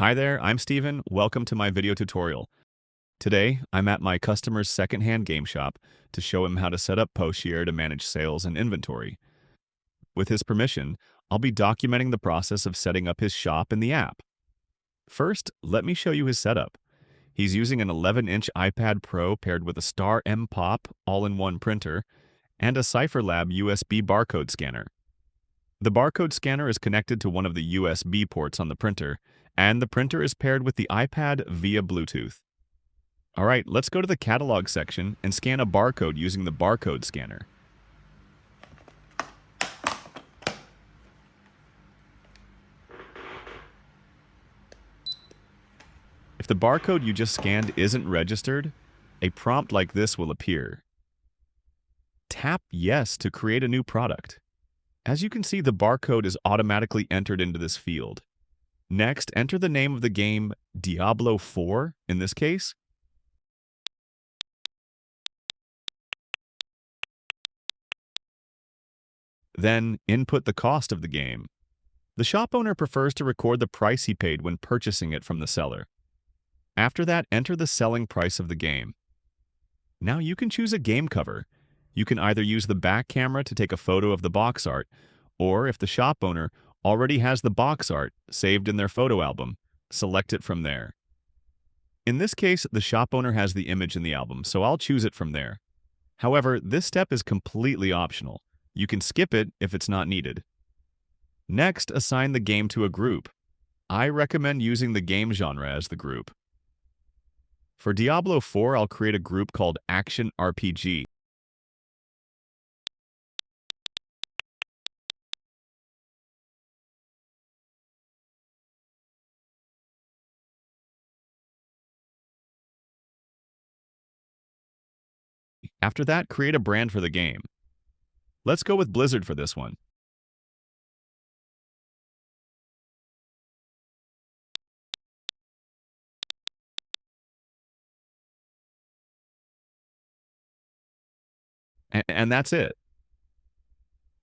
Hi there, I'm Steven. Welcome to my video tutorial. Today, I'm at my customer's secondhand game shop to show him how to set up Poshier to manage sales and inventory. With his permission, I'll be documenting the process of setting up his shop in the app. First, let me show you his setup. He's using an 11-inch iPad Pro paired with a Star mPOP all-in-one printer and a CipherLab USB barcode scanner. The barcode scanner is connected to one of the USB ports on the printer, and the printer is paired with the iPad via Bluetooth. Alright, let's go to the catalog section and scan a barcode using the barcode scanner. If the barcode you just scanned isn't registered, a prompt like this will appear. Tap Yes to create a new product. As you can see, the barcode is automatically entered into this field. Next, enter the name of the game, Diablo 4 in this case. Then, input the cost of the game. The shop owner prefers to record the price he paid when purchasing it from the seller. After that, enter the selling price of the game. Now you can choose a game cover. You can either use the back camera to take a photo of the box art, or if the shop owner already has the box art saved in their photo album, select it from there. In this case, the shop owner has the image in the album, so I'll choose it from there. However, this step is completely optional. You can skip it if it's not needed. Next, assign the game to a group. I recommend using the game genre as the group. For Diablo 4, I'll create a group called Action RPG. After that, create a brand for the game. Let's go with Blizzard for this one. And that's it.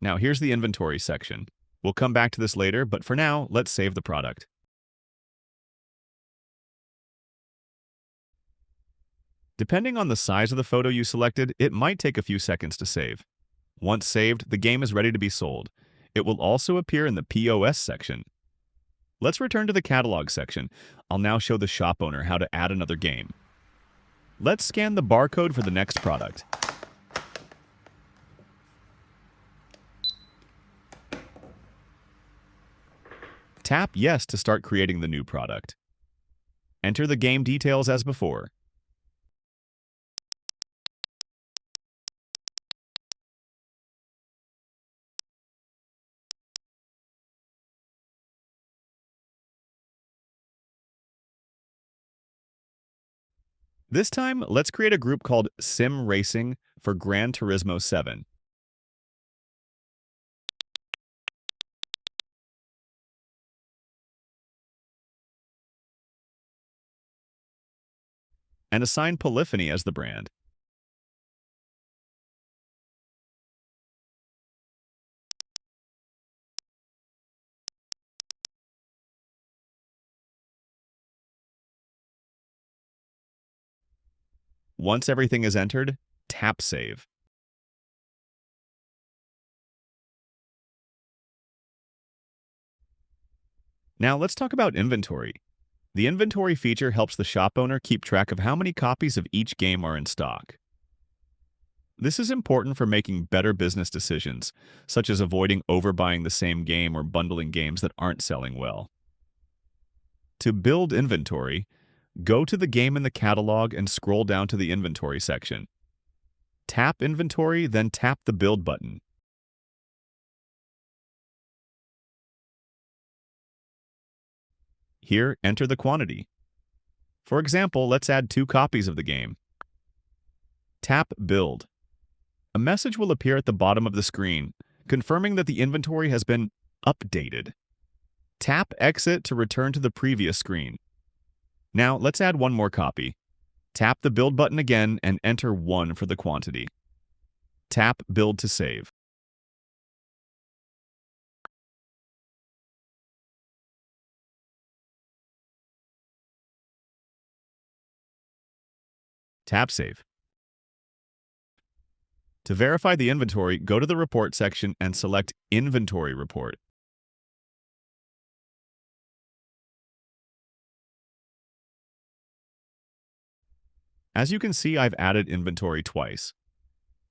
Now here's the inventory section. We'll come back to this later, but for now, let's save the product. Depending on the size of the photo you selected, it might take a few seconds to save. Once saved, the game is ready to be sold. It will also appear in the POS section. Let's return to the catalog section. I'll now show the shop owner how to add another game. Let's scan the barcode for the next product. Tap Yes to start creating the new product. Enter the game details as before. This time, let's create a group called Sim Racing for Gran Turismo 7. And assign Polyphony as the brand. Once everything is entered, tap Save. Now let's talk about inventory. The inventory feature helps the shop owner keep track of how many copies of each game are in stock. This is important for making better business decisions, such as avoiding overbuying the same game or bundling games that aren't selling well. To build inventory, go to the game in the catalog and scroll down to the inventory section. Tap Inventory, then tap the Build button. Here, enter the quantity. For example, let's add 2 copies of the game. Tap Build. A message will appear at the bottom of the screen, confirming that the inventory has been updated. Tap Exit to return to the previous screen. Now, let's add 1 more copy. Tap the Build button again and enter 1 for the quantity. Tap Build to save. Tap Save. To verify the inventory, go to the Report section and select Inventory Report. As you can see, I've added inventory twice.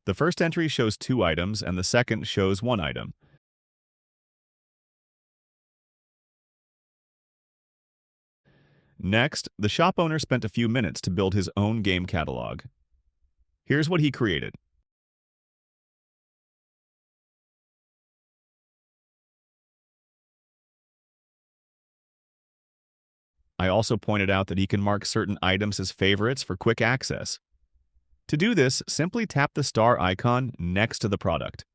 The first entry shows 2 items and the second shows 1 item. Next, the shop owner spent a few minutes to build his own game catalog. Here's what he created. I also pointed out that he can mark certain items as favorites for quick access. To do this, simply tap the star icon next to the product.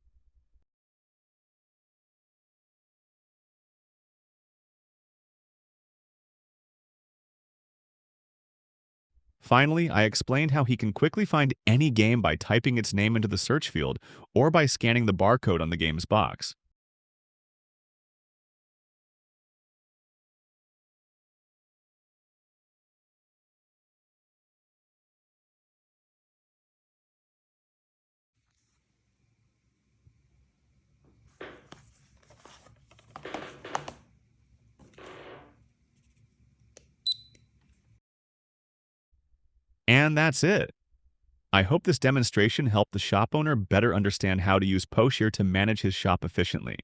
Finally, I explained how he can quickly find any game by typing its name into the search field or by scanning the barcode on the game's box. And that's it. I hope this demonstration helped the shop owner better understand how to use Poshier to manage his shop efficiently.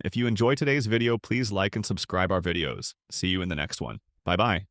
If you enjoyed today's video, please like and subscribe our videos. See you in the next one. Bye-bye.